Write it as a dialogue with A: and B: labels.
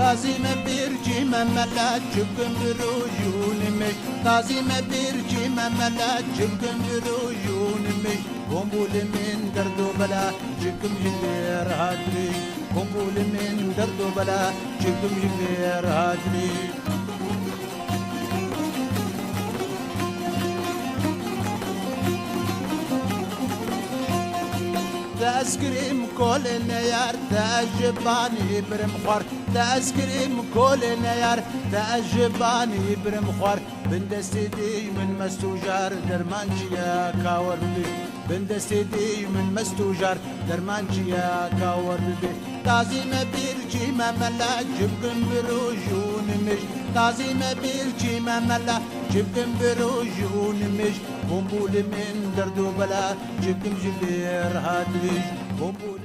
A: تعظيم بيرجي مملات جبكم بروجون مش تعظيم بيرجي مملات جبكم بروجون مش قنبول من درد وبلا جبكم جلير هادري قنبول من درد وبلا جبكم جلير هادري تأسكريم كل النيار تأجباني برمخور تأسكريم كل النيار تأجباني برمخور بندستي من مستوجار درمانجيا كاوربي بندستي من مستوجار درمانجيا كاوربي تعظيم بيرجي مملا جبكم بروجون مش تعظيم بيرجي مملا جبكم بروجون مش قنبول من درد وبلا جبكم جلير هادريج قنبول